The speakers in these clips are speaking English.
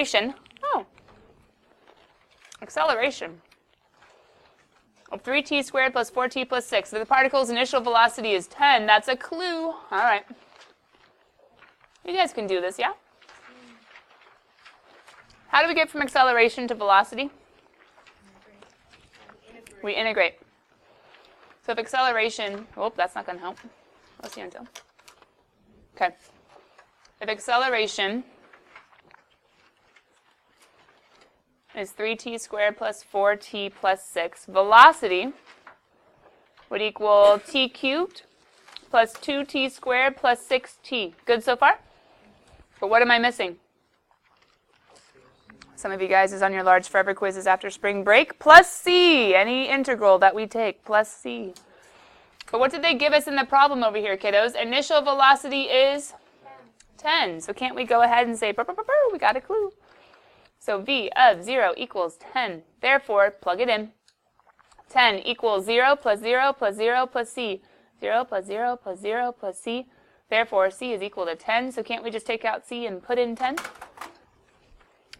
acceleration, acceleration of 3t squared plus 4t plus 6. So the particle's initial velocity is 10. That's a clue. All right. You guys can do this, yeah? How do we get from acceleration to velocity? We integrate. So if acceleration, that's not going to help. Let's see until. Okay. If acceleration is 3t squared plus 4t plus 6, velocity would equal t cubed plus 2t squared plus 6t. Good so far? But what am I missing? Some of you guys is on your large forever quizzes after spring break. Plus c, any integral that we take, plus c. But what did they give us in the problem over here, kiddos? Initial velocity is 10. So can't we go ahead and say, we got a clue. So v of 0 equals 10. Therefore, plug it in. 10 equals 0 plus 0 plus 0 plus c. 0 plus 0 plus 0 plus c. Therefore, c is equal to 10. So can't we just take out c and put in 10?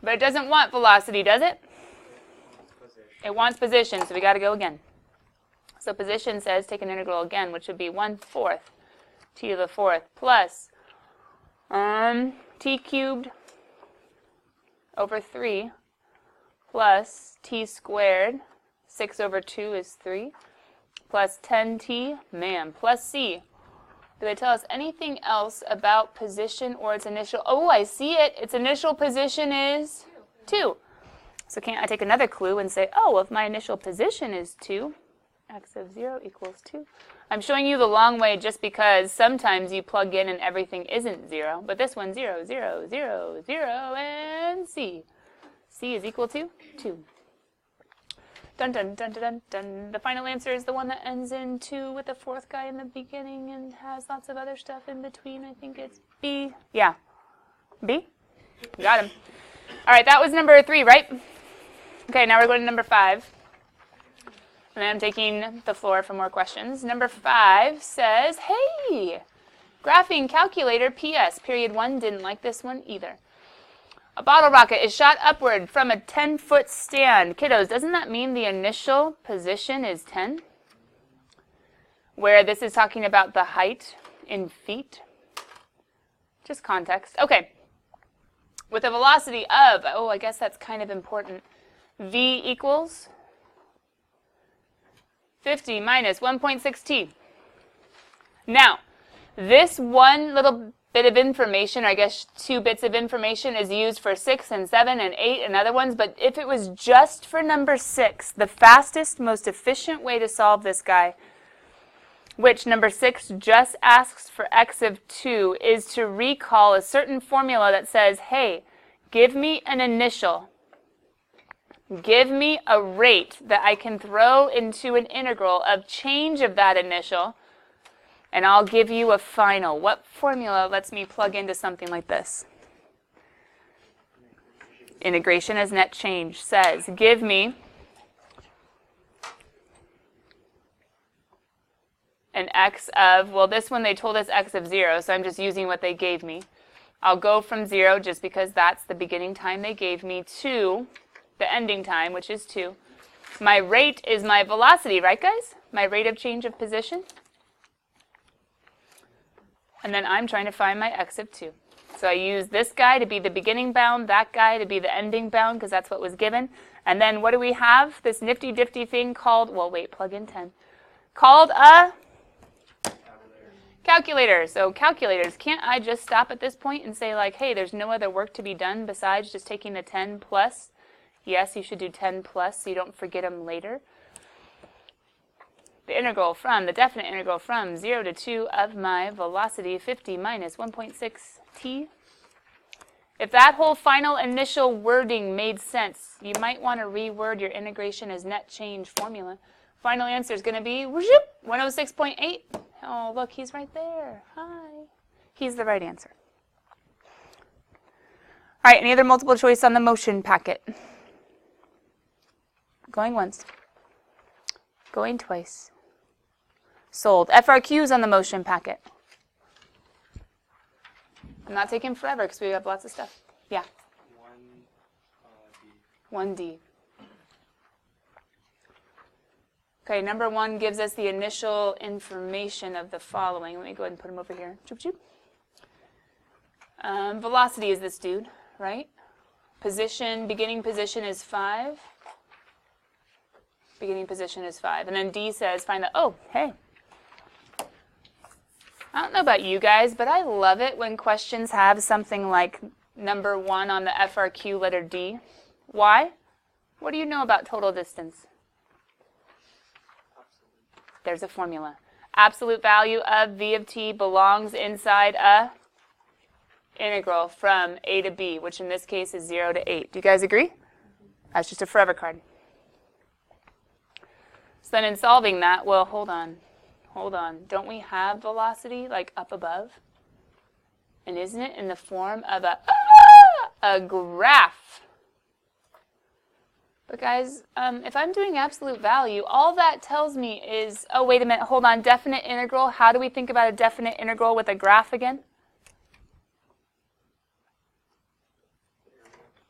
But it doesn't want velocity, does it? It wants position, so we got to go again. So position says take an integral again, which would be 1/4 t to the 4th plus t cubed over 3 plus t squared, 6 over 2 is 3, plus 10t, plus c. Do they tell us anything else about position or its initial? Oh, I see it. Its initial position is 2. So can't I take another clue and say, if my initial position is 2, x of 0 equals 2. I'm showing you the long way just because sometimes you plug in and everything isn't 0. But this one's 0, 0, 0, 0, and c. c is equal to 2. Dun, dun, dun, dun, dun, dun. The final answer is the one that ends in 2 with the 4th guy in the beginning and has lots of other stuff in between. I think it's B. Yeah. B? Got him. All right, that was number 3, right? Okay, now we're going to number 5. And I'm taking the floor for more questions. Number 5 says, hey, graphing calculator PS. Period 1 didn't like this one either. A bottle rocket is shot upward from a 10-foot stand. Kiddos, doesn't that mean the initial position is 10? Where this is talking about the height in feet. Just context. Okay. With a velocity of, I guess that's kind of important. V equals 50 minus 1.6t. Now, this one little bit of information, I guess 2 bits of information, is used for 6 and 7 and 8 and other ones, but if it was just for number 6, the fastest, most efficient way to solve this guy, which number 6 just asks for x of 2, is to recall a certain formula that says, hey, give me an initial. Give me a rate that I can throw into an integral of change of that initial, and I'll give you a final. What formula lets me plug into something like this? Integration as net change says, give me an x of, this one they told us x of 0, so I'm just using what they gave me. I'll go from 0, just because that's the beginning time they gave me, to the ending time, which is 2. My rate is my velocity, right guys? My rate of change of position. And then I'm trying to find my x of 2. So I use this guy to be the beginning bound, that guy to be the ending bound, because that's what was given. And then what do we have? This nifty-difty thing called, plug in 10. Called a calculator. So calculators, can't I just stop at this point and say like, hey, there's no other work to be done besides just taking the 10 plus? Yes, you should do 10 plus so you don't forget them later. The integral from, the definite integral from 0 to 2 of my velocity, 50 minus 1.6t. If that whole final initial wording made sense, you might want to reword your integration as net change formula. Final answer is going to be 106.8. Oh, look, he's right there. Hi. He's the right answer. All right, any other multiple choice on the motion packet? Going once. Going twice. Sold. FRQs on the motion packet. I'm not taking forever because we have lots of stuff. Yeah. 1D. Okay, number 1 gives us the initial information of the following. Let me go ahead and put them over here. Choop, choop. Velocity is this dude, right? Position, beginning position is 5. Beginning position is 5. And then D says, find the, oh, hey. I don't know about you guys, but I love it when questions have something like number 1 on the FRQ, letter D. Why? What do you know about total distance? There's a formula. Absolute value of V of t belongs inside a integral from a to b, which in this case is 0 to 8. Do you guys agree? That's just a forever card. So then in solving that, well, hold on. Don't we have velocity like up above? And isn't it in the form of a graph? But guys, if I'm doing absolute value, all that tells me is, oh, wait a minute, hold on, definite integral. How do we think about a definite integral with a graph again?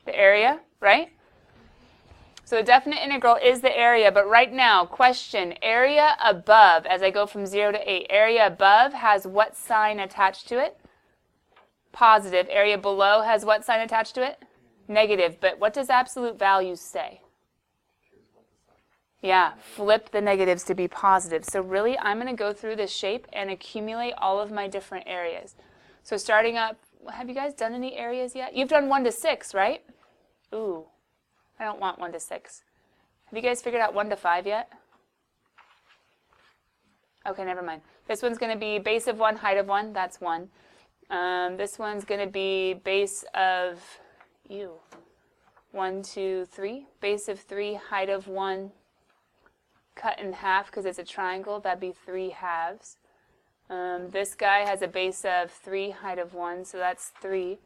The area, right? So a definite integral is the area, but right now, question, area above, as I go from 0 to 8, area above has what sign attached to it? Positive. Area below has what sign attached to it? Negative. But what does absolute value say? Yeah, flip the negatives to be positive. So really, I'm going to go through this shape and accumulate all of my different areas. So starting up, have you guys done any areas yet? You've done 1 to 6, right? Ooh, I don't want 1 to 6. Have you guys figured out 1 to 5 yet? Okay, never mind. This one's going to be base of 1, height of 1. That's 1. This one's going to be base of, 1, 2, 3. Base of 3, height of 1. Cut in half because it's a triangle. That'd be 3 halves. This guy has a base of 3, height of 1, so that's 3.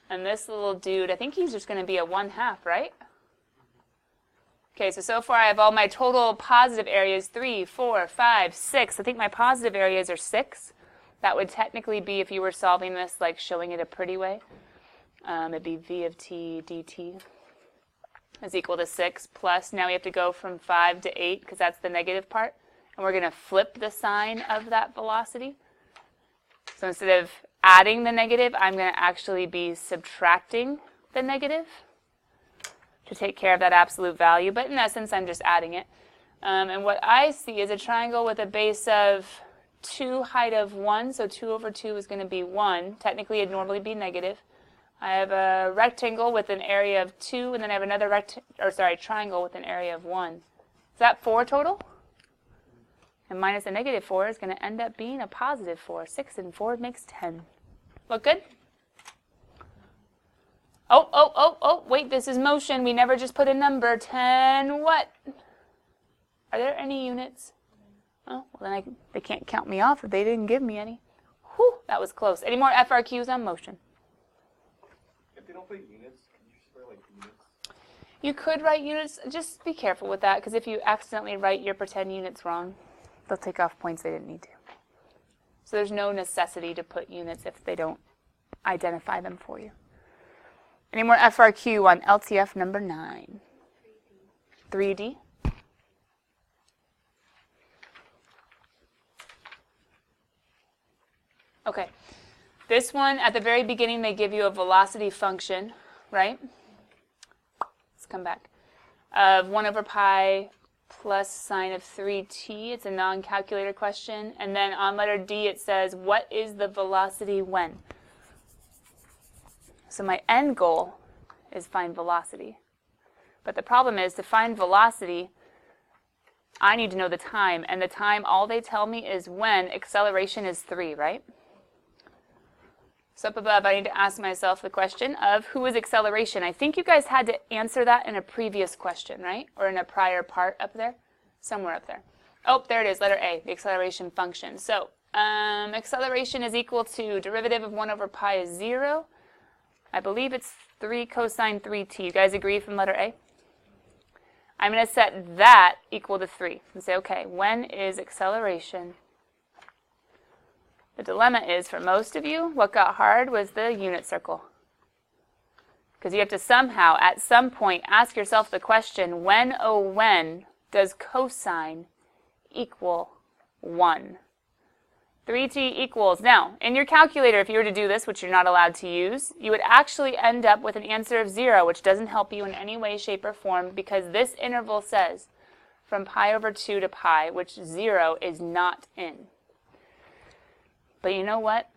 And this little dude, I think he's just going to be a 1/2, right? Okay, so far I have all my total positive areas, 3, 4, 5, 6. I think my positive areas are 6. That would technically be, if you were solving this, like showing it a pretty way. It'd be v of t dt is equal to 6 plus, now we have to go from 5 to 8 because that's the negative part. And we're going to flip the sign of that velocity. So instead of adding the negative, I'm going to actually be subtracting the negative to take care of that absolute value. But in essence, I'm just adding it. And what I see is a triangle with a base of 2, height of 1. So 2 over 2 is going to be 1. Technically, it'd normally be negative. I have a rectangle with an area of 2, and then I have another triangle with an area of 1. Is that 4 total? And minus a negative 4 is going to end up being a positive 4. 6 and 4 makes 10. Look good? Oh, wait, this is motion. We never just put a number. 10 what? Are there any units? Oh, well then they can't count me off if they didn't give me any. Whew, that was close. Any more FRQs on motion? If they don't put units, can you just write like units? You could write units. Just be careful with that, because if you accidentally write your pretend units wrong, they'll take off points they didn't need to. So there's no necessity to put units if they don't identify them for you. Any more FRQ on LTF number 9? 3D. Okay. This one, at the very beginning, they give you a velocity function, right? Let's come back. Of 1 over pi plus sine of 3t. It's a non-calculator question. And then on letter D, it says, what is the velocity when? So my end goal is find velocity. But the problem is, to find velocity, I need to know the time. And the time, all they tell me is when acceleration is 3, right? So up above, I need to ask myself the question of who is acceleration. I think you guys had to answer that in a previous question, right? Or in a prior part up there? Somewhere up there. Oh, there it is, letter A, the acceleration function. So acceleration is equal to derivative of 1 over pi is 0. I believe it's 3 cosine 3t. You guys agree from letter A? I'm going to set that equal to 3 and say, okay, when is acceleration? The dilemma is, for most of you, what got hard was the unit circle. Because you have to somehow, at some point, ask yourself the question, when, oh when, does cosine equal 1? 3t equals, now, in your calculator, if you were to do this, which you're not allowed to use, you would actually end up with an answer of 0, which doesn't help you in any way, shape, or form, because this interval says from pi over 2 to pi, which 0 is not in. But you know what?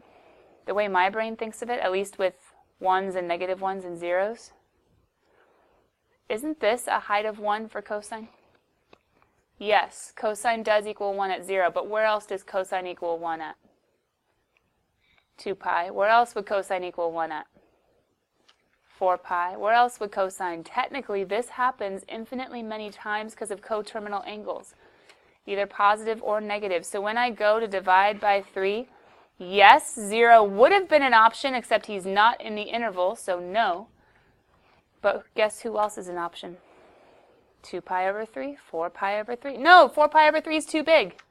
The way my brain thinks of it, at least with ones and negative ones and zeros, isn't this a height of 1 for cosine? Yes, cosine does equal 1 at 0, but where else does cosine equal 1 at? 2 pi. Where else would cosine equal 1 at? 4 pi. Where else would cosine? Technically, this happens infinitely many times because of coterminal angles, either positive or negative. So when I go to divide by 3, yes, 0 would have been an option, except he's not in the interval, so no. But guess who else is an option? 2 pi over 3, 4 pi over 3. No, 4 pi over 3 is too big.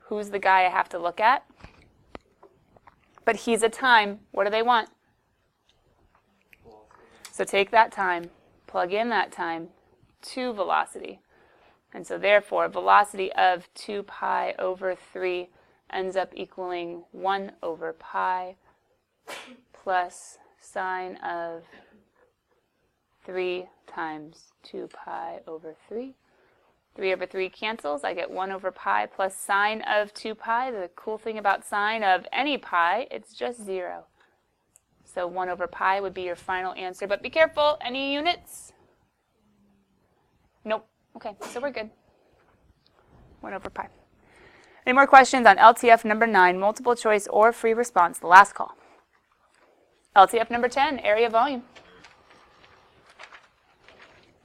Who's the guy I have to look at? But he's a time. What do they want? So take that time, plug in that time to velocity. And so therefore, velocity of 2 pi over 3 ends up equaling 1 over pi plus sine of 3 times 2 pi over 3. 3 over 3 cancels. I get 1 over pi plus sine of 2 pi. The cool thing about sine of any pi, it's just 0. So 1 over pi would be your final answer. But be careful, any units? Nope. Okay, so we're good. 1 over pi. Any more questions on LTF number 9, multiple choice or free response, the last call? LTF number 10, area volume.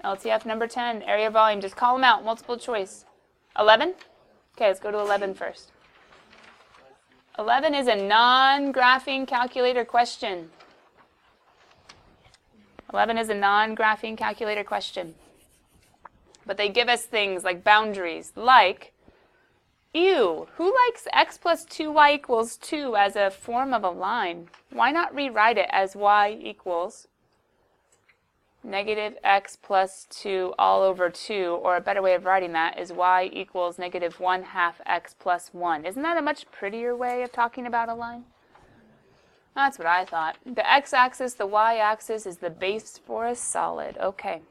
LTF number 10, area volume. Just call them out, multiple choice. 11? Okay, let's go to 11 first. 11 is a non-graphing calculator question. 11 is a non-graphing calculator question. But they give us things like boundaries, like, ew, who likes x plus 2y equals 2 as a form of a line? Why not rewrite it as y equals negative x plus 2 all over 2, or a better way of writing that is y equals negative 1/2 x plus 1. Isn't that a much prettier way of talking about a line? That's what I thought. The x-axis, the y-axis is the base for a solid. Okay.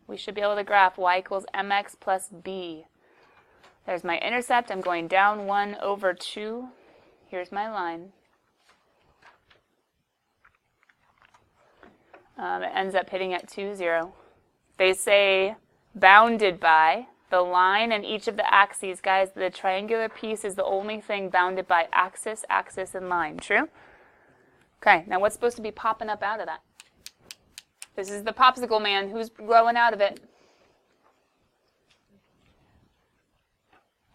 We should be able to graph y equals mx plus b. There's my intercept. I'm going down 1 over 2. Here's my line. It ends up hitting at 2, 0. They say bounded by the line and each of the axes. Guys, the triangular piece is the only thing bounded by axis, axis, and line. True? Okay, now what's supposed to be popping up out of that? This is the popsicle man. Who's growing out of it?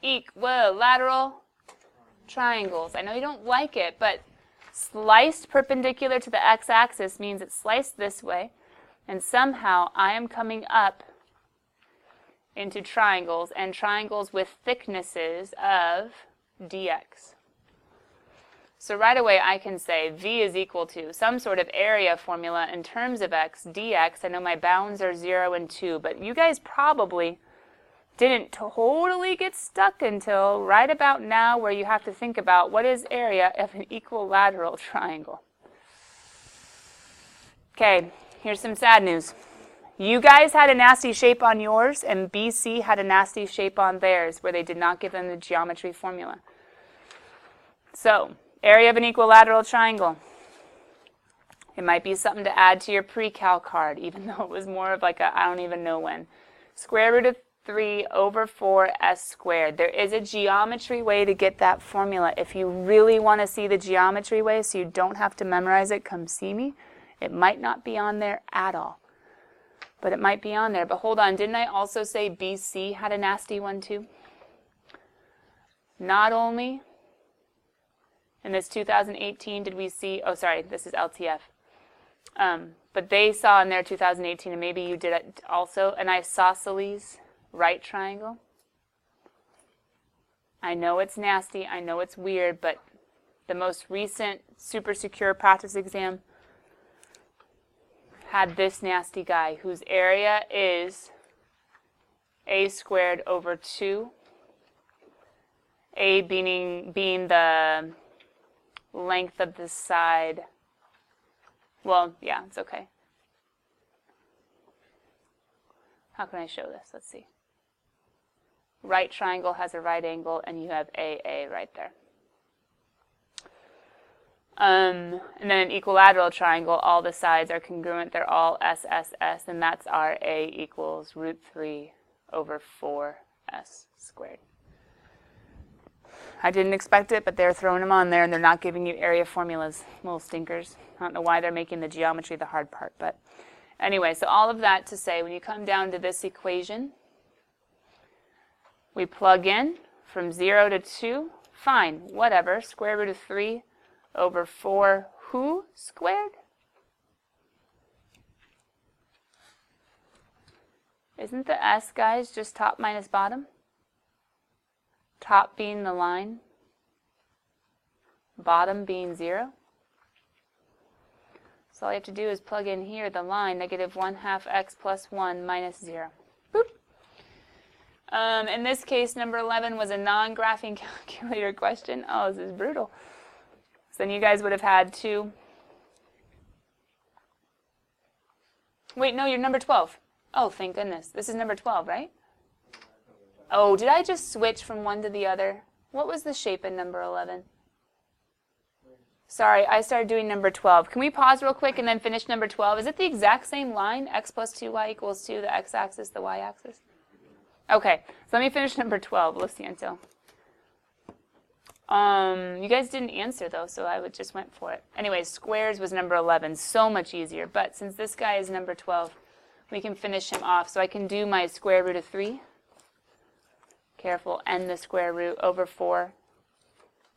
Equilateral triangles. I know you don't like it, but sliced perpendicular to the x-axis means it's sliced this way, and somehow I am coming up into triangles, and triangles with thicknesses of dx. So right away I can say v is equal to some sort of area formula in terms of x, dx. I know my bounds are 0 and 2, but you guys probably didn't totally get stuck until right about now, where you have to think about what is area of an equilateral triangle. Okay, here's some sad news. You guys had a nasty shape on yours, and BC had a nasty shape on theirs, where they did not give them the geometry formula. So, area of an equilateral triangle. It might be something to add to your pre-cal card, even though it was more of like a I don't even know when. Square root of 3 over 4 s squared. There is a geometry way to get that formula. If you really want to see the geometry way so you don't have to memorize it, come see me. It might not be on there at all, but it might be on there. But hold on, didn't I also say BC had a nasty one too? Not only in this 2018 did we see, oh sorry, this is LTF. But they saw in their 2018, and maybe you did it also, an isosceles right triangle. I know it's nasty, I know it's weird, but the most recent super secure practice exam had this nasty guy whose area is a squared over 2, a being the length of the side. Well, yeah, it's okay. How can I show this? Let's see. Right triangle has a right angle, and you have AA right there. And then an equilateral triangle, all the sides are congruent. They're all SSS, and that's our A equals root 3 over 4S squared. I didn't expect it, but they're throwing them on there, and they're not giving you area formulas. Little stinkers. I don't know why they're making the geometry the hard part, but anyway, so all of that to say, when you come down to this equation, we plug in from 0 to 2. Fine, whatever. Square root of 3 over 4 who squared? Isn't the S, guys, just top minus bottom? Top being the line, bottom being 0. So all you have to do is plug in here the line, negative 1/2 x plus 1 minus 0. Boop. In this case, number 11 was a non-graphing calculator question. Oh, this is brutal. So then you guys would have had to... Wait, no, you're number 12. Oh, thank goodness. This is number 12, right? Oh, did I just switch from one to the other? What was the shape in number 11? Sorry, I started doing number 12. Can we pause real quick and then finish number 12? Is it the exact same line? X plus 2y equals 2, the x-axis, the y-axis? Okay, so let me finish number 12. Lo siento. You guys didn't answer, though, so I just went for it. Anyways, squares was number 11. So much easier. But since this guy is number 12, we can finish him off. So I can do my square root of 3. Careful, and the square root over 4.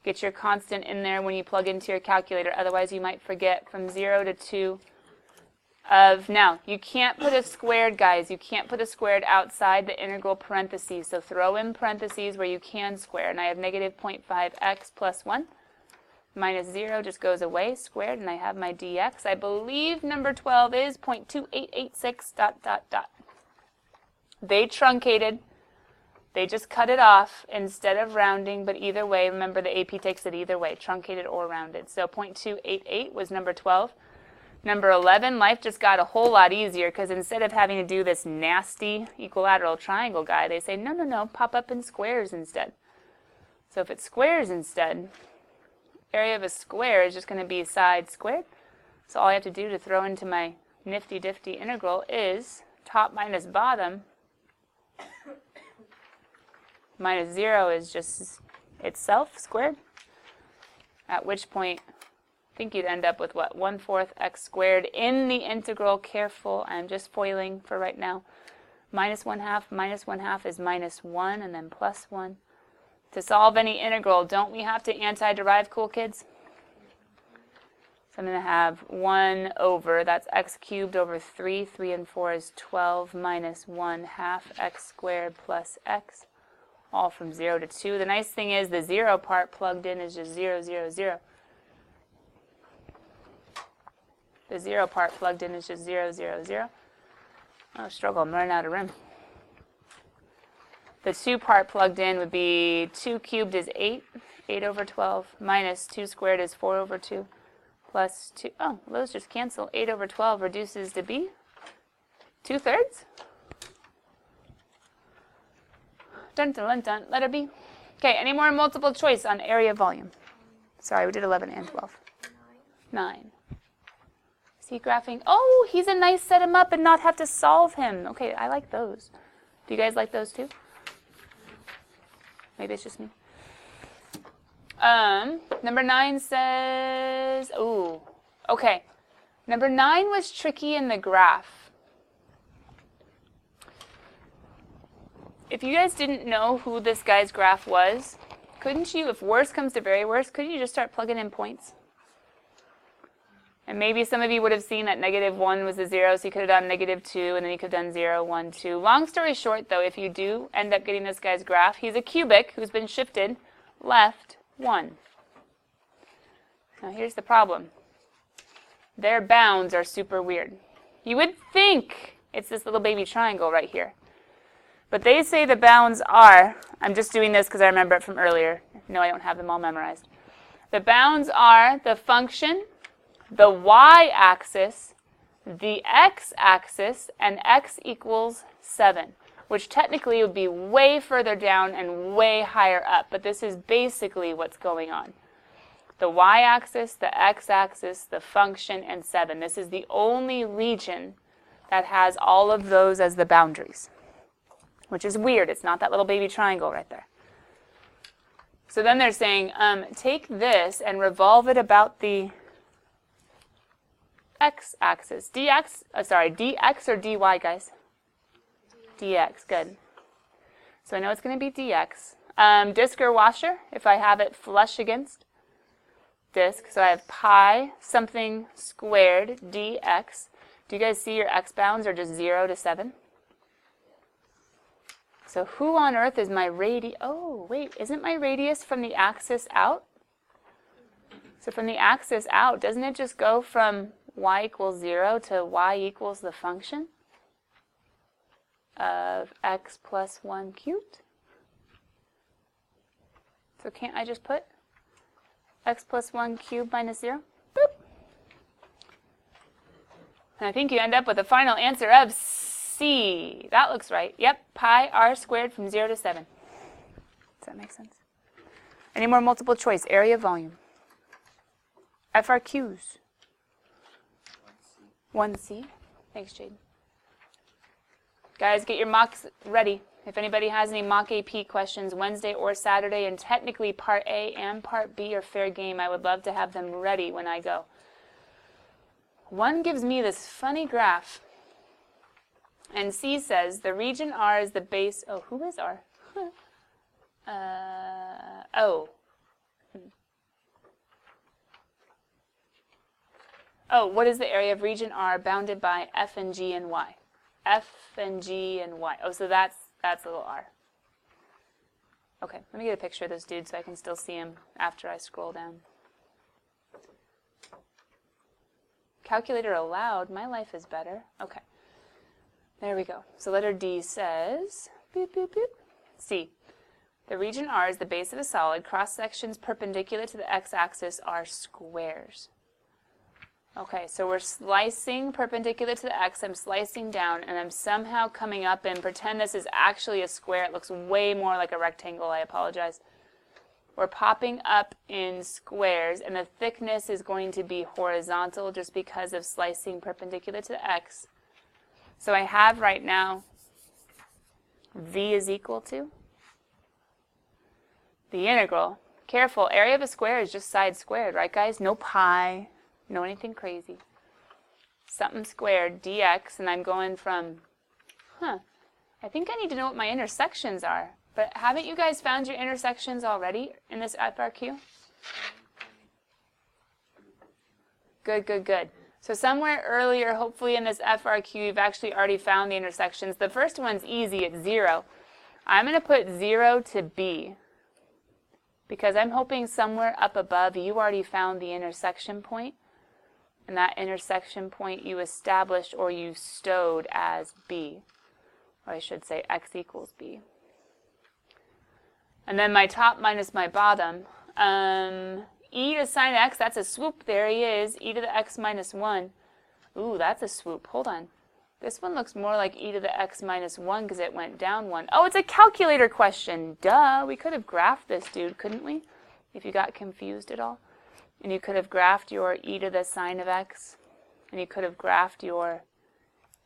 Get your constant in there when you plug into your calculator. Otherwise, you might forget from 0 to 2 of... Now, you can't put a squared, guys. You can't put a squared outside the integral parentheses. So throw in parentheses where you can square. And I have negative 0.5x plus 1 minus 0 just goes away, squared, and I have my dx. I believe number 12 is 0.2886 ... They truncated. They just cut it off instead of rounding, but either way, remember the AP takes it either way, truncated or rounded. So 0.288 was number 12. Number 11, life just got a whole lot easier because instead of having to do this nasty equilateral triangle guy, they say, no, no, no, pop up in squares instead. So if it's squares instead, area of a square is just going to be side squared. So all I have to do to throw into my nifty-difty integral is top minus bottom. Minus 0 is just itself squared, at which point I think you'd end up with what? 1/4 x squared in the integral. Careful, I'm just foiling for right now. Minus 1/2 is minus 1 and then plus 1. To solve any integral, don't we have to anti-derive, cool kids? So I'm going to have 1 over, that's x cubed over 3. 3 and 4 is 12 minus 1/2 x squared plus x. All from 0 to 2. The nice thing is the 0 part plugged in is just 0, 0, 0. The 0 part plugged in is just 0, 0, 0. Oh, struggle, I'm running out of room. The 2 part plugged in would be 2 cubed is 8, 8 over 12, minus 2 squared is 4 over 2, plus 2, oh, those just cancel. 8 over 12 reduces to be 2/3. Dun, dun, dun, dun. Letter B. Okay, any more multiple choice on area volume? Sorry, we did 11 and 12. 9. Is he graphing? Oh, he's a nice set him up and not have to solve him. Okay, I like those. Do you guys like those too? Maybe it's just me. Number 9 says, ooh, okay. Number 9 was tricky in the graph. If you guys didn't know who this guy's graph was, couldn't you, if worst comes to very worst, couldn't you just start plugging in points? And maybe some of you would have seen that negative 1 was a 0, so you could have done negative 2, and then you could have done 0, 1, 2. Long story short, though, if you do end up getting this guy's graph, he's a cubic who's been shifted left 1. Now here's the problem. Their bounds are super weird. You would think it's this little baby triangle right here. But they say the bounds are, I'm just doing this because I remember it from earlier. No, I don't have them all memorized. The bounds are the function, the y-axis, the x-axis, and x equals 7, which technically would be way further down and way higher up, but this is basically what's going on. The y-axis, the x-axis, the function, and 7. This is the only region that has all of those as the boundaries, which is weird. It's not that little baby triangle right there. So then they're saying, take this and revolve it about the x-axis. dx or dy, guys? Dx, good. So I know it's going to be dx. Disk or washer, if I have it flush against disk. So I have pi something squared dx. Do you guys see your x bounds are just 0 to 7? So who on earth is my radius? Oh, wait, isn't my radius from the axis out? So from the axis out, doesn't it just go from y equals 0 to y equals the function of x plus 1 cubed? So can't I just put x plus 1 cubed minus 0? Boop. And I think you end up with a final answer of C. That looks right. Yep, pi r squared from 0 to 7. Does that make sense? Any more multiple choice? Area, volume. FRQs. 1C. Thanks, Jade. Guys, get your mocks ready. If anybody has any mock AP questions Wednesday or Saturday, and technically Part A and Part B are fair game, I would love to have them ready when I go. One gives me this funny graph. And C says the region R is the base. Oh, who is R? O. Oh, what is the area of region R bounded by F and G and Y? F and G and Y. Oh, so that's little r. Okay, let me get a picture of this dude so I can still see him after I scroll down. Calculator allowed. My life is better. Okay. There we go. So letter D says, boop, boop, boop. C. The region R is the base of a solid. Cross sections perpendicular to the x-axis are squares. Okay, so we're slicing perpendicular to the x. I'm slicing down, and I'm somehow coming up and pretend this is actually a square. It looks way more like a rectangle. I apologize. We're popping up in squares, and the thickness is going to be horizontal just because of slicing perpendicular to the x. So I have right now v is equal to the integral. Careful, area of a square is just side squared, right guys? No pi, no anything crazy. Something squared, dx, and I'm going from, I think I need to know what my intersections are. But haven't you guys found your intersections already in this FRQ? Good, good, good. So somewhere earlier, hopefully in this FRQ, you've actually already found the intersections. The first one's easy, it's 0. I'm going to put 0 to B because I'm hoping somewhere up above you already found the intersection point, and that intersection point you established or you stowed as B, or I should say x equals B. And then my top minus my bottom. E to sine x, that's a swoop. There he is. E to the x minus 1. Ooh, that's a swoop. Hold on. This one looks more like e to the x minus 1 because it went down 1. Oh, it's a calculator question. Duh. We could have graphed this dude, couldn't we? If you got confused at all. And you could have graphed your e to the sine of x. And you could have graphed your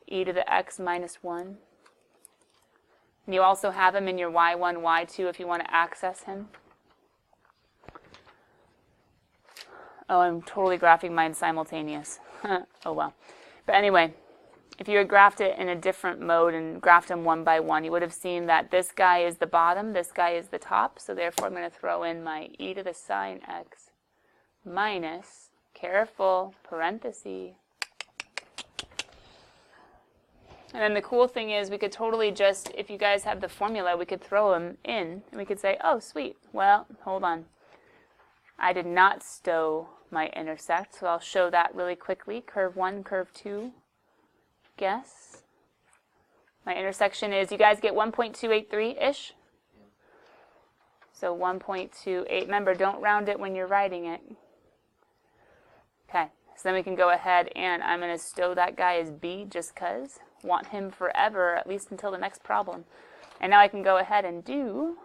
e to the x minus 1. And you also have him in your y1, y2 if you want to access him. Oh, I'm totally graphing mine simultaneous. Oh, well. But anyway, if you had graphed it in a different mode and graphed them one by one, you would have seen that this guy is the bottom, this guy is the top. So therefore, I'm going to throw in my e to the sine x minus, careful, parenthesis. And then the cool thing is we could totally just, if you guys have the formula, we could throw them in and we could say, oh, sweet. Well, hold on. I did not stow my intersect, so I'll show that really quickly. Curve 1, curve 2, guess. My intersection is, you guys get 1.283-ish? So 1.28. Remember, don't round it when you're writing it. Okay, so then we can go ahead and I'm going to stow that guy as B just because. Want him forever, at least until the next problem. And now I can go ahead and do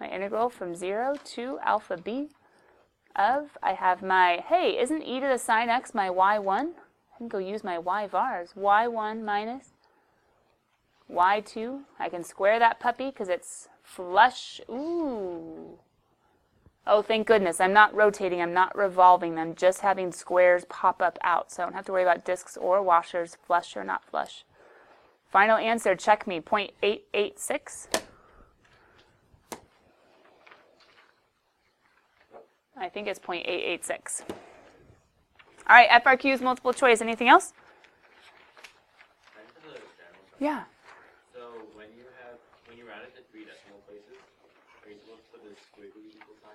my integral from 0 to alpha b of, I have my, hey, isn't e to the sine x my y1? I can go use my y vars. y1 minus y2. I can square that puppy because it's flush. Ooh. Oh, thank goodness. I'm not rotating. I'm not revolving. I'm just having squares pop up out. So I don't have to worry about discs or washers, flush or not flush. Final answer, check me, 0.886. I think it's 0.886. All right, FRQ's multiple choice. Anything else? Yeah. So when you round it to 3 decimal places, are you supposed to put this squiggly equal sign?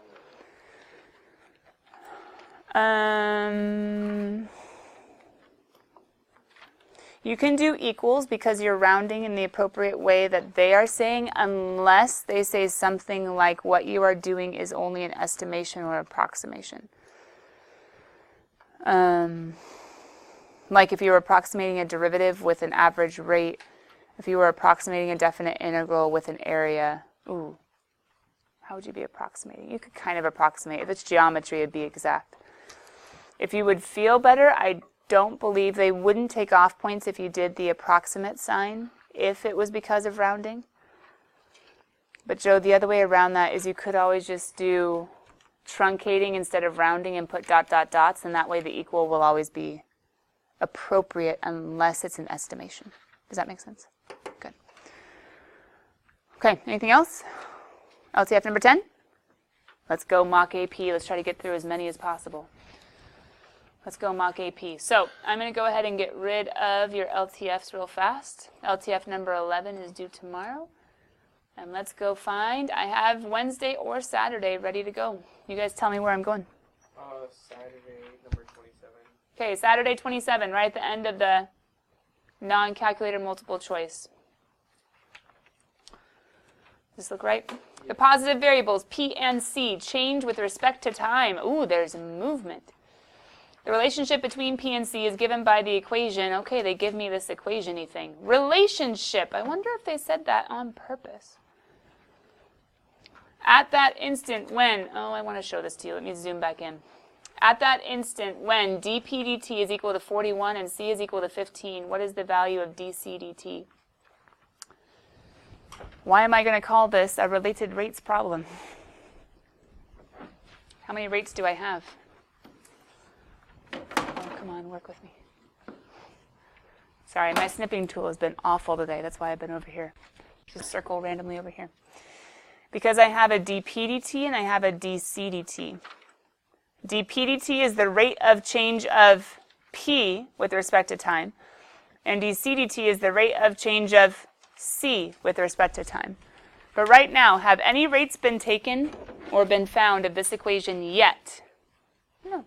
You can do equals because you're rounding in the appropriate way that they are saying, unless they say something like what you are doing is only an estimation or approximation. Like if you were approximating a derivative with an average rate, if you were approximating a definite integral with an area, ooh, how would you be approximating? You could kind of approximate. If it's geometry, it'd be exact. If you would feel better, I don't believe they wouldn't take off points if you did the approximate sign, if it was because of rounding. But Joe, the other way around that is you could always just do truncating instead of rounding and put dot, dot, dots, and that way the equal will always be appropriate unless it's an estimation. Does that make sense? Good. Okay, anything else? LTF number 10? Let's go mock AP. Let's try to get through as many as possible. Let's go mock AP. So I'm going to go ahead and get rid of your LTFs real fast. LTF number 11 is due tomorrow. And let's go find, I have Wednesday or Saturday ready to go. You guys tell me where I'm going. Saturday number 27. Okay, Saturday 27, right at the end of the non-calculated multiple choice. Does this look right? Yep. The positive variables, P and C, change with respect to time. Ooh, there's movement. The relationship between P and C is given by the equation. Okay, they give me this equation-y thing. Relationship. I wonder if they said that on purpose. At that instant when, oh, I want to show this to you. Let me zoom back in. At that instant when dp dt is equal to 41 and c is equal to 15, what is the value of dc dt? Why am I going to call this a related rates problem? How many rates do I have? Oh, come on, work with me. Sorry, my snipping tool has been awful today. That's why I've been over here. Just circle randomly over here. Because I have a dp dt and I have a dc dt. dp dt is the rate of change of p with respect to time, and dc dt is the rate of change of c with respect to time. But right now, have any rates been taken or been found of this equation yet? No.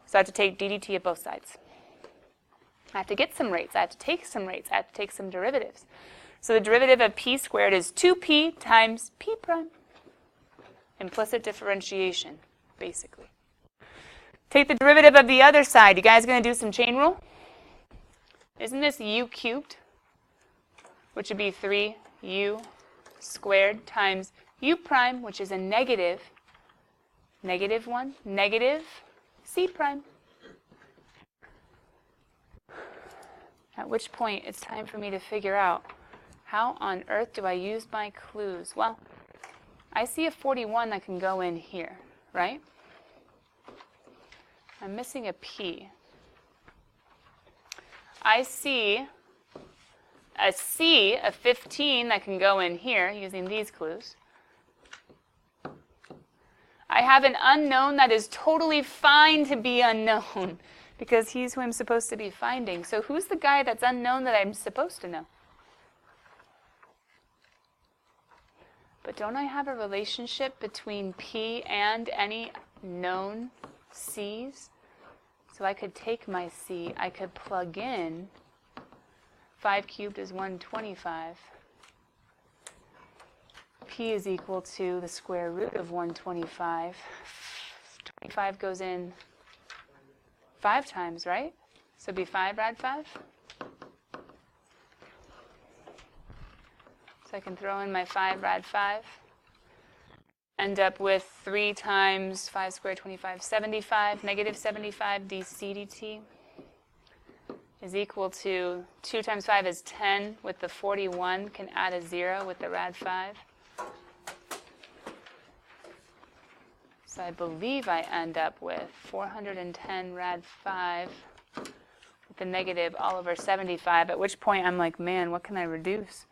So I have to take ddt at both sides. I have to get some rates. I have to take some rates. I have to take some derivatives. So the derivative of p squared is 2p times p prime. Implicit differentiation, basically. Take the derivative of the other side. You guys going to do some chain rule? Isn't this u cubed? Which would be 3u squared times u prime, which is a negative 1, negative c prime. At which point it's time for me to figure out how on earth do I use my clues? Well, I see a 41 that can go in here, right? I'm missing a p. I see a c, a 15 that can go in here using these clues. I have an unknown that is totally fine to be unknown because he's who I'm supposed to be finding. So who's the guy that's unknown that I'm supposed to know? But don't I have a relationship between p and any known c's? So I could take my c, I could plug in 5 cubed is 125. P is equal to the square root of 125. 25 goes in 5 times, right? So it'd be 5 rad 5. So I can throw in my 5 rad 5. End up with 3 times 5 squared, 25, 75. Negative 75 dc dt is equal to 2 times 5 is 10. With the 41, can add a 0 with the rad 5. So I believe I end up with 410 rad 5 with the negative all over 75, at which point I'm like, man, what can I reduce?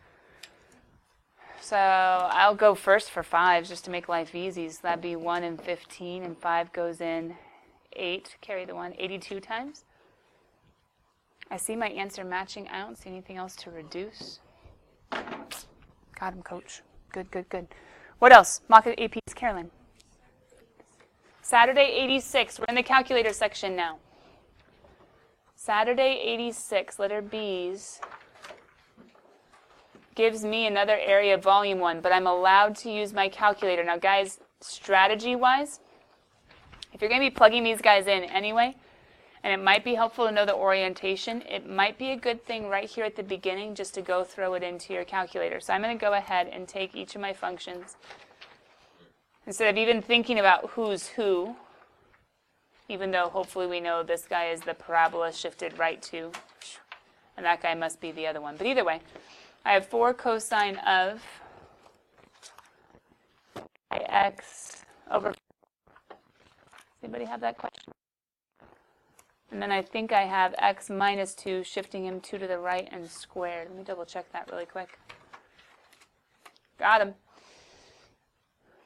So I'll go first for 5s just to make life easy. So that'd be 1 and 15, and 5 goes in 8, carry the 1, 82 times. I see my answer matching. I don't see anything else to reduce. Got him, coach. Good, good, good. What else? Mock APs, Carolyn. Saturday 86. We're in the calculator section now. Saturday 86, letter B's, gives me another area of volume 1, but I'm allowed to use my calculator. Now, guys, strategy-wise, if you're going to be plugging these guys in anyway, and it might be helpful to know the orientation, it might be a good thing right here at the beginning just to go throw it into your calculator. So I'm going to go ahead and take each of my functions. Instead of even thinking about who's who, even though hopefully we know this guy is the parabola shifted right to, and that guy must be the other one. But either way, I have 4 cosine of x over. Does anybody have that question? And then I think I have x minus 2, shifting him 2 to the right and squared. Let me double check that really quick. Got him.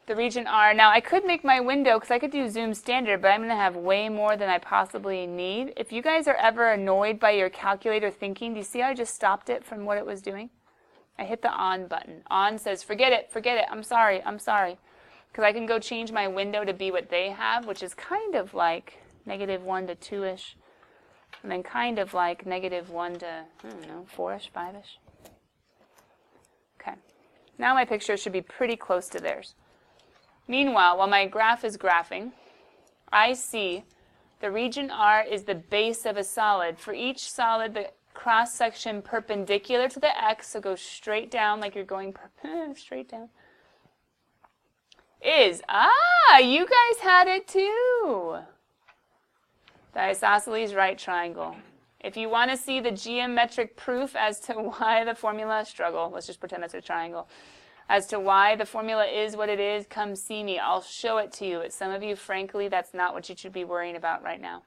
The region R. Now I could make my window, because I could do zoom standard, but I'm going to have way more than I possibly need. If you guys are ever annoyed by your calculator thinking, do you see how I just stopped it from what it was doing? I hit the on button. On says, forget it, I'm sorry. Because I can go change my window to be what they have, which is kind of like negative 1 to 2-ish, and then kind of like negative 1 to, I don't know, 4-ish, 5-ish. Okay. Now my picture should be pretty close to theirs. Meanwhile, while my graph is graphing, I see the region R is the base of a solid. For each solid, the cross-section perpendicular to the x, so go straight down like you're going straight down, is, you guys had it too. The isosceles right triangle. If you want to see the geometric proof as to why the formula struggle, let's just pretend that's a triangle. As to why the formula is what it is, come see me. I'll show it to you. But some of you, frankly, that's not what you should be worrying about right now.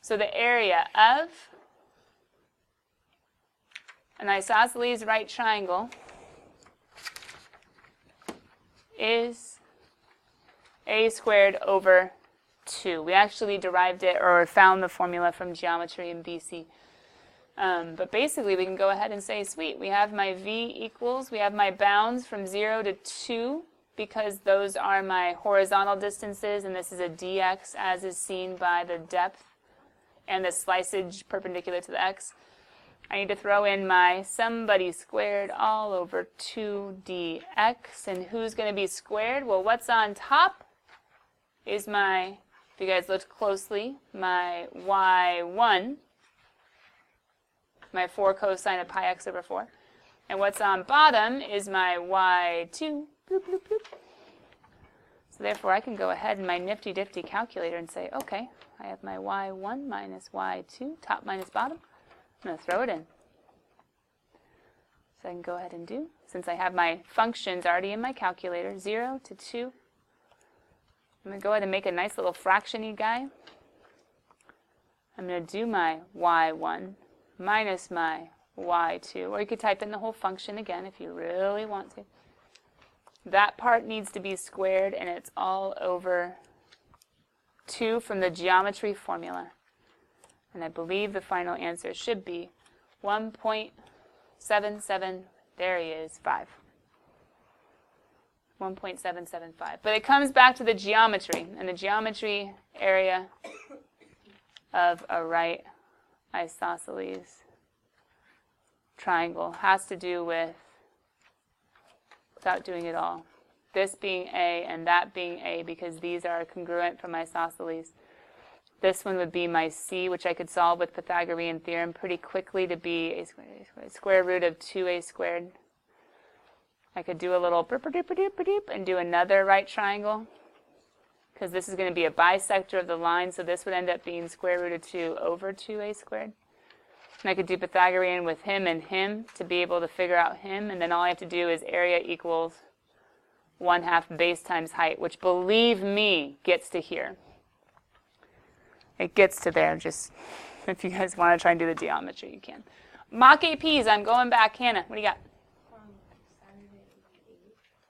So the area of an isosceles right triangle is a squared over 2. We actually derived it or found the formula from geometry in BC. But basically, we can go ahead and say, sweet, we have my v equals, we have my bounds from 0 to 2, because those are my horizontal distances, and this is a dx, as is seen by the depth and the slicage perpendicular to the x. I need to throw in my somebody squared all over 2dx, and who's going to be squared? Well, what's on top is my, if you guys looked closely, my y1, my 4 cosine of pi x over 4. And what's on bottom is my y2. Bloop, bloop, bloop. So therefore, I can go ahead in my nifty-difty calculator and say, okay, I have my y1 minus y2, top minus bottom. I'm going to throw it in. So I can go ahead and do, since I have my functions already in my calculator, 0 to 2. I'm going to go ahead and make a nice little fraction-y guy. I'm going to do my y1 minus my y2, or you could type in the whole function again if you really want to. That part needs to be squared, and it's all over 2 from the geometry formula. And I believe the final answer should be 1.77, there he is, 5. 1.775. But it comes back to the geometry, and the geometry area of a right isosceles triangle has to do with, without doing it all, this being A and that being A, because these are congruent from isosceles. This one would be my C, which I could solve with Pythagorean theorem pretty quickly to be a square root of 2a squared. I could do a little and do another right triangle, because this is going to be a bisector of the line, so this would end up being square root of 2 over 2a squared. And I could do Pythagorean with him and him to be able to figure out him, and then all I have to do is area equals 1/2 base times height, which, believe me, gets to here. It gets to there. Just if you guys want to try and do the geometry, you can. Mock APs, I'm going back. Hannah, what do you got?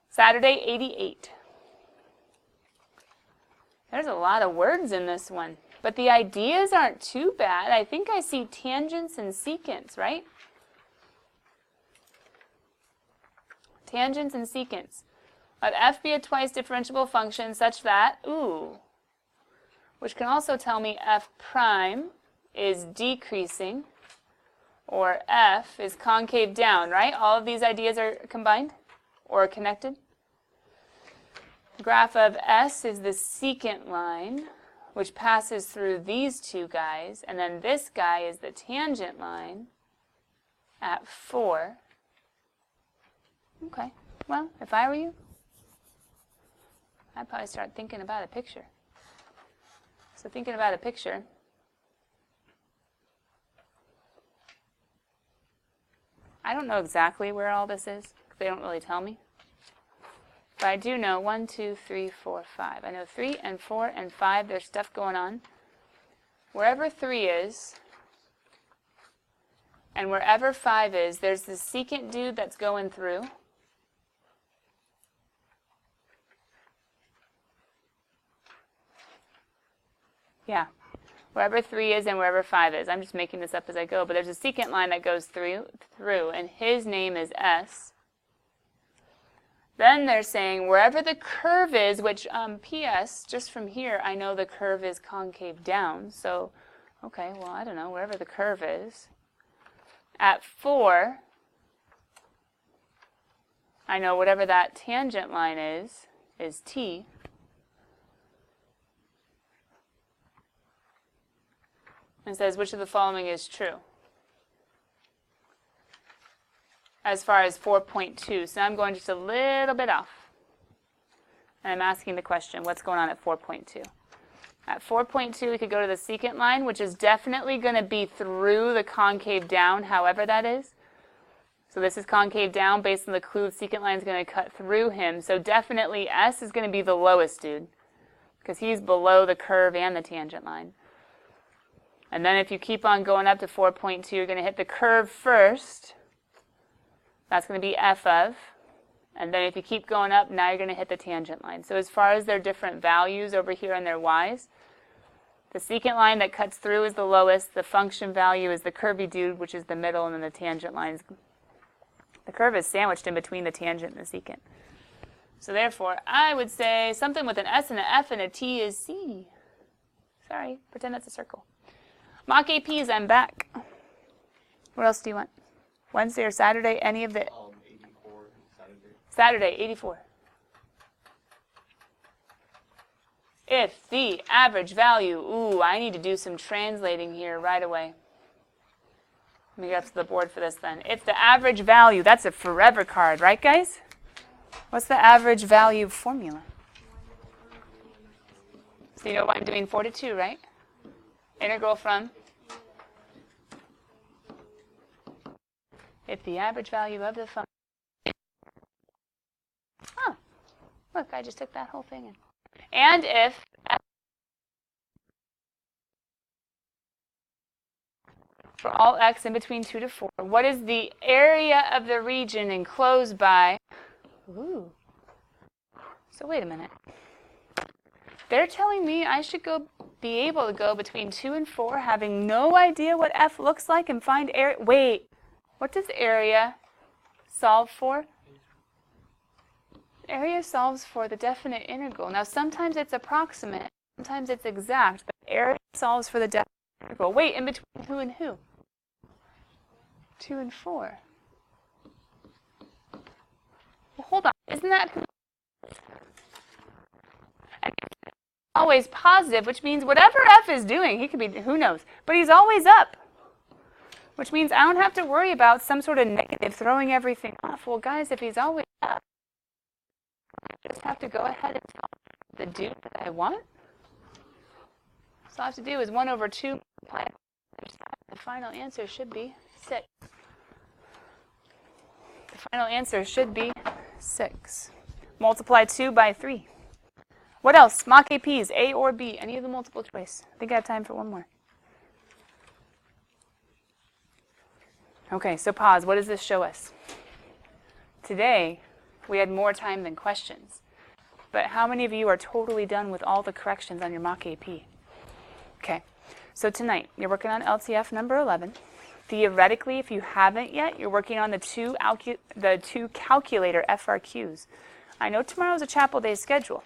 Saturday 88. There's a lot of words in this one, but the ideas aren't too bad. I think I see tangents and secants, right? Tangents and secants. Let f be a twice differentiable function such that, which can also tell me f prime is decreasing, or f is concave down, right? All of these ideas are combined or connected. The graph of S is the secant line, which passes through these two guys, and then this guy is the tangent line at 4. Okay, well, if I were you, I'd probably start thinking about a picture. So thinking about a picture, I don't know exactly where all this is, because they don't really tell me. But I do know 1, 2, 3, 4, 5. I know 3 and 4 and 5, there's stuff going on. Wherever 3 is, and wherever 5 is, there's this secant dude that's going through. Yeah, wherever 3 is and wherever 5 is. I'm just making this up as I go, but there's a secant line that goes through, and his name is S. Then they're saying wherever the curve is, which, P.S., just from here, I know the curve is concave down. So, okay, well, I don't know, wherever the curve is. At 4, I know whatever that tangent line is T. And says which of the following is true as far as 4.2. So I'm going just a little bit off. And I'm asking the question, what's going on at 4.2? At 4.2, we could go to the secant line, which is definitely going to be through the concave down, however that is. So this is concave down based on the clue the secant line is going to cut through him. So definitely S is going to be the lowest dude, because he's below the curve and the tangent line. And then if you keep on going up to 4.2, you're going to hit the curve first. That's going to be f of. And then if you keep going up, now you're going to hit the tangent line. So as far as their different values over here on their y's, the secant line that cuts through is the lowest. The function value is the curvy dude, which is the middle, and then the tangent lines. The curve is sandwiched in between the tangent and the secant. So therefore, I would say something with an S and an F and a T is C. Sorry, pretend that's a circle. Mock APs, I'm back. What else do you want? Wednesday or Saturday? Any of the... 84, Saturday. Saturday, 84. If the average value... I need to do some translating here right away. Let me get up to the board for this then. If the average value... That's a forever card, right, guys? What's the average value formula? So you know why I'm doing 4 to 2, right? Integral from, if the average value of the function, look, I just took that whole thing in. And if, for all x in between 2 to 4, what is the area of the region enclosed by, so wait a minute. They're telling me I should be able to go between 2 and 4, having no idea what f looks like, and find area. Wait, what does area solve for? Area solves for the definite integral. Now, sometimes it's approximate, sometimes it's exact, but area solves for the definite Circle. Wait, in between who and who? 2 and 4. Well, hold on. Isn't that who? And it's always positive, which means whatever F is doing, he could be, who knows, but he's always up. Which means I don't have to worry about some sort of negative throwing everything off. Well, guys, if he's always up, I just have to go ahead and tell the dude that I want. So all I have to do is 1 over 2. The final answer should be 6. The final answer should be 6. Multiply 2 by 3. What else? Mock APs, A or B, any of the multiple choice. I think I have time for one more. Okay, so pause. What does this show us? Today, we had more time than questions. But how many of you are totally done with all the corrections on your mock AP? Okay, so tonight, you're working on LTF number 11. Theoretically, if you haven't yet, you're working on the two calculator FRQs. I know tomorrow's a chapel day schedule,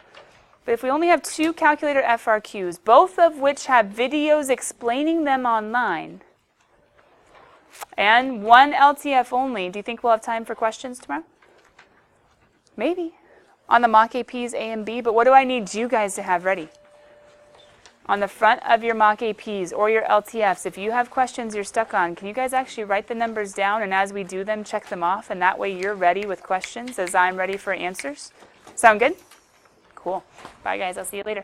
but if we only have 2 calculator FRQs, both of which have videos explaining them online, and 1 LTF only, do you think we'll have time for questions tomorrow? Maybe. On the mock APs A and B, but what do I need you guys to have ready? On the front of your mock APs or your LTFs, if you have questions you're stuck on, can you guys actually write the numbers down, and as we do them, check them off, and that way you're ready with questions as I'm ready for answers? Sound good? Cool. Bye, guys. I'll see you later.